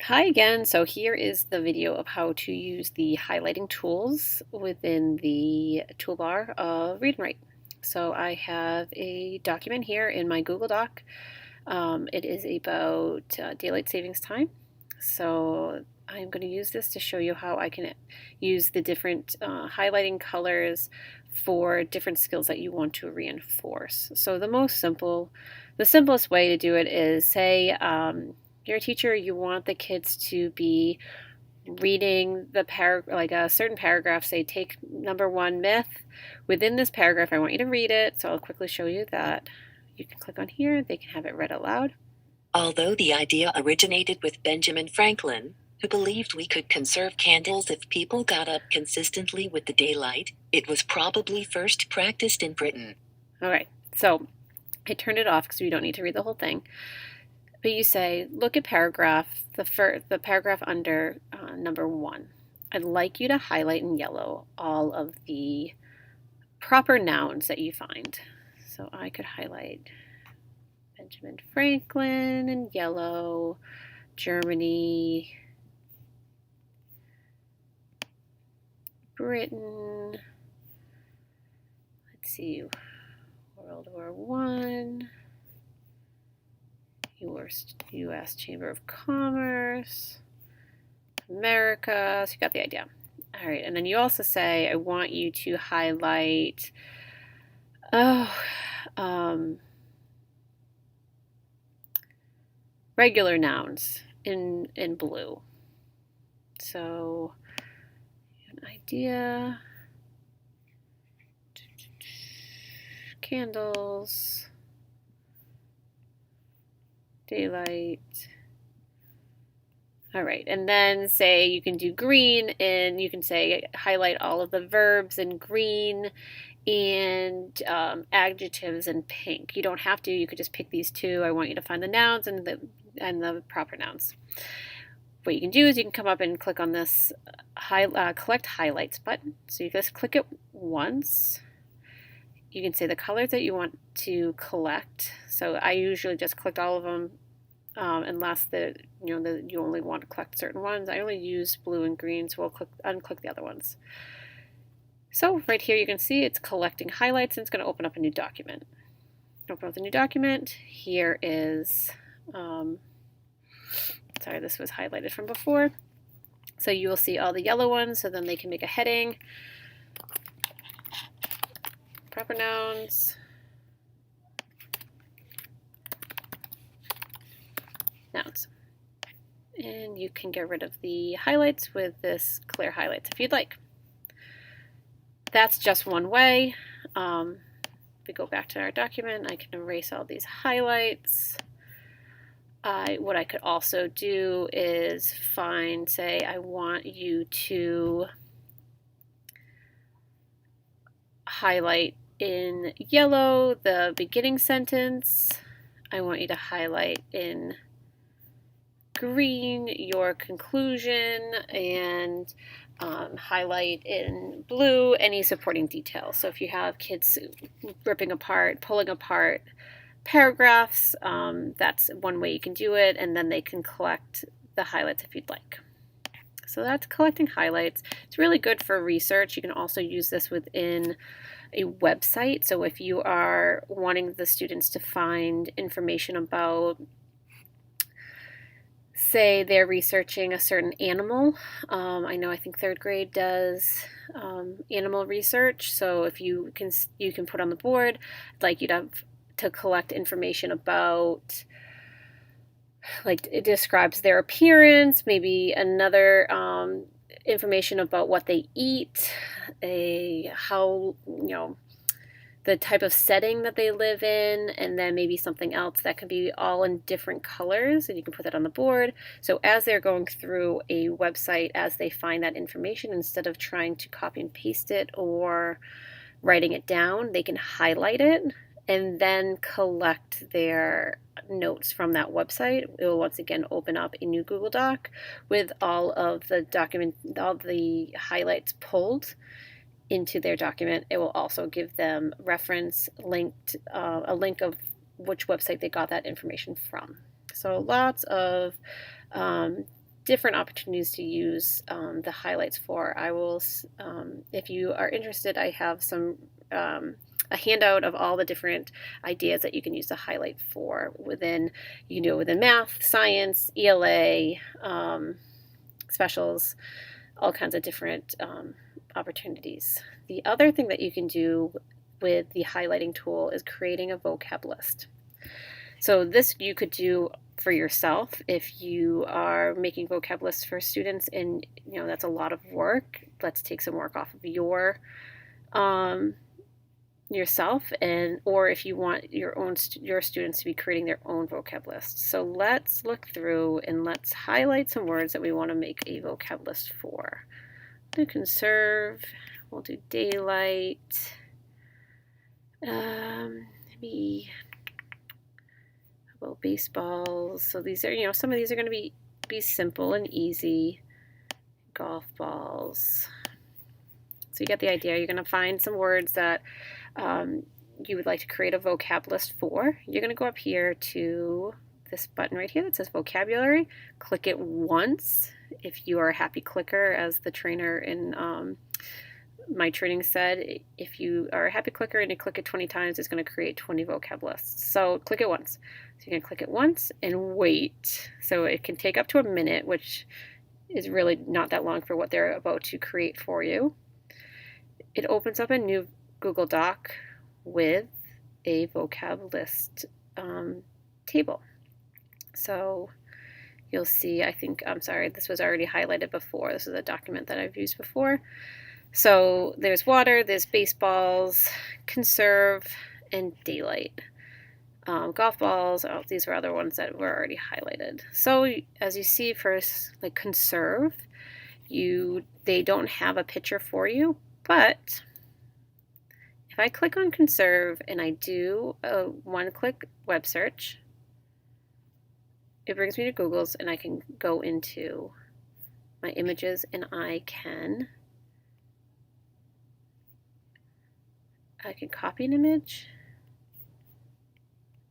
Hi again. So here is the video of how to use the highlighting tools within the toolbar of Read and Write. So I have a document here in my Google Doc. It is about daylight savings time. So I'm going to use this to show you how I can use the different highlighting colors for different skills that you want to reinforce. So the simplest way to do it is say, you're a teacher, you want the kids to be reading like a certain paragraph, say take number 1 myth. Within this paragraph, I want you to read it, so I'll quickly show you that. You can click on here, they can have it read aloud. Although the idea originated with Benjamin Franklin, who believed we could conserve candles if people got up consistently with the daylight, it was probably first practiced in Britain. All right, so I turned it off because we don't need to read the whole thing. But you say, look at the paragraph under number 1. I'd like you to highlight in yellow all of the proper nouns that you find. So I could highlight Benjamin Franklin in yellow, Germany, Britain, let's see, World War I, U.S. Chamber of Commerce, America. So you got the idea. All right, and then you also say, I want you to highlight, regular nouns in blue. So, an idea, candles, daylight. All right, and then say you can do green, and you can say highlight all of the verbs in green and adjectives in pink. You don't have to, you could just pick these two. I want you to find the nouns and the proper nouns. What you can do is you can come up and click on this collect highlights button. So you just click it once. You can say the colors that you want to collect. So I usually just clicked all of them, unless you only want to collect certain ones. I only use blue and green, so we'll unclick the other ones. So right here you can see it's collecting highlights, and it's going to open up a new document. Open up the new document. Here is, sorry, this was highlighted from before. So you will see all the yellow ones, so then they can make a heading. Proper nouns. Nouns. And you can get rid of the highlights with this clear highlights if you'd like. That's just one way. If we go back to our document, I can erase all these highlights. What I could also do is say I want you to highlight in yellow the beginning sentence. I want you to highlight in green your conclusion, and highlight in blue any supporting details. So if you have kids pulling apart paragraphs, that's one way you can do it, and then they can collect the highlights if you'd like. So that's collecting highlights. It's really good for research. You can also use this within a website. So if you are wanting the students to find information about, say they're researching a certain animal. I think 3rd grade does animal research. So if you can put on the board, I'd like you to collect information about, like it describes their appearance, maybe another information about what they eat, the type of setting that they live in, and then maybe something else that can be all in different colors, and you can put that on the board. So as they're going through a website, as they find that information, instead of trying to copy and paste it or writing it down, they can highlight it and then collect their notes from that website. It will once again open up a new Google Doc with all of the highlights pulled into their document. It will also give them a link of which website they got that information from. So lots of different opportunities to use the highlights for. I will, if you are interested, I have a handout of all the different ideas that you can use the highlight for within, you can do it within math, science, ELA, specials, all kinds of different opportunities. The other thing that you can do with the highlighting tool is creating a vocab list. So this you could do for yourself if you are making vocab lists for students, and that's a lot of work. Let's take some work off of yourself, and or if you want your students to be creating their own vocab lists. So let's look through and let's highlight some words that we want to make a vocab list for. We'll do conserve. We'll do daylight. Maybe about baseballs. So these are, some of these are going to be simple and easy. Golf balls. So you get the idea. You're going to find some words that you would like to create a vocab list for. You're going to go up here to this button right here that says vocabulary. Click it once if you are a happy clicker, as the trainer in my training said. If you are a happy clicker and you click it 20 times, it's going to create 20 vocab lists. So click it once. So you're going to click it once and wait. So it can take up to a minute, which is really not that long for what they're about to create for you. It opens up a new Google Doc with a vocab list table. So you'll see, I'm sorry, this was already highlighted before. This is a document that I've used before. So there's water, there's baseballs, conserve, and daylight. Golf balls, these were other ones that were already highlighted. So as you see, first, like conserve, they don't have a picture for you, but if I click on conserve and I do a one-click web search, it brings me to Google's, and I can go into my images and I can copy an image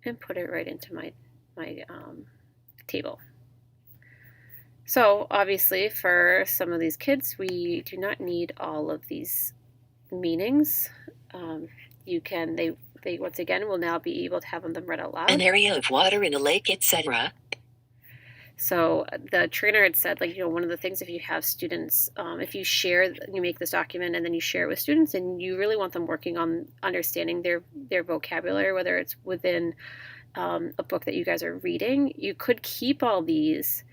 and put it right into my table. So obviously for some of these kids, we do not need all of these meanings. They once again will now be able to have them read out loud. An area of water in a lake, etc. So the trainer had said, one of the things, if you have students, if you make this document and then you share it with students, and you really want them working on understanding their vocabulary, whether it's within a book that you guys are reading, you could keep all these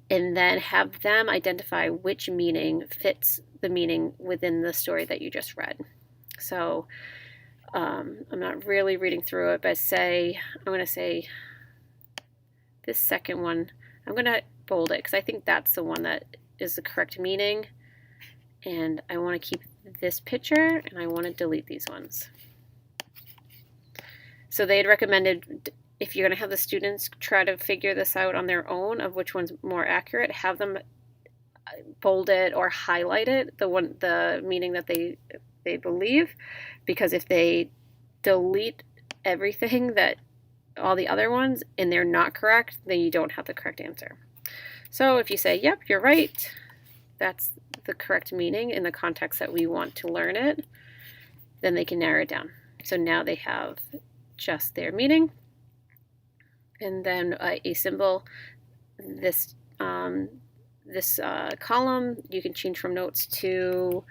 and then have them identify which meaning fits the meaning within the story that you just read. So I'm not really reading through it, but I'm going to say this second one, I'm going to bold it because I think that's the one that is the correct meaning. And I want to keep this picture and I want to delete these ones. So they had recommended, if you're going to have the students try to figure this out on their own of which one's more accurate, have them bold it or highlight it, the meaning that they believe, because if they delete everything that all the other ones and they're not correct, then you don't have the correct answer. So if you say, yep, you're right, that's the correct meaning in the context that we want to learn it, then they can narrow it down. So now they have just their meaning, and then a symbol. This column you can change from notes to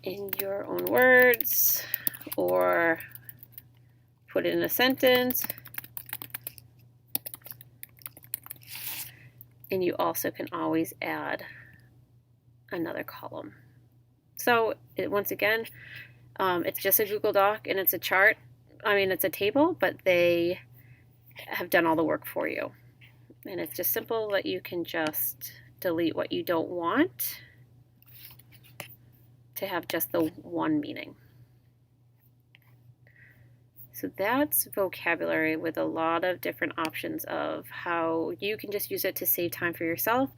in your own words, or put it in a sentence. And you also can always add another column. So once again, it's just a Google Doc and it's a chart. It's a table, but they have done all the work for you. And it's just simple that you can just delete what you don't want to have just the one meaning. So that's vocabulary with a lot of different options of how you can just use it to save time for yourself,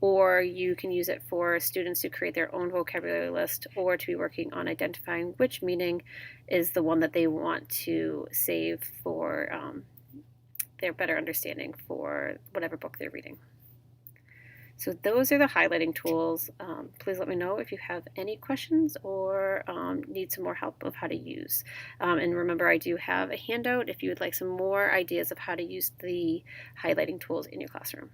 or you can use it for students to create their own vocabulary list, or to be working on identifying which meaning is the one that they want to save for their better understanding for whatever book they're reading. So those are the highlighting tools. Please let me know if you have any questions or need some more help of how to use. And remember, I do have a handout if you would like some more ideas of how to use the highlighting tools in your classroom.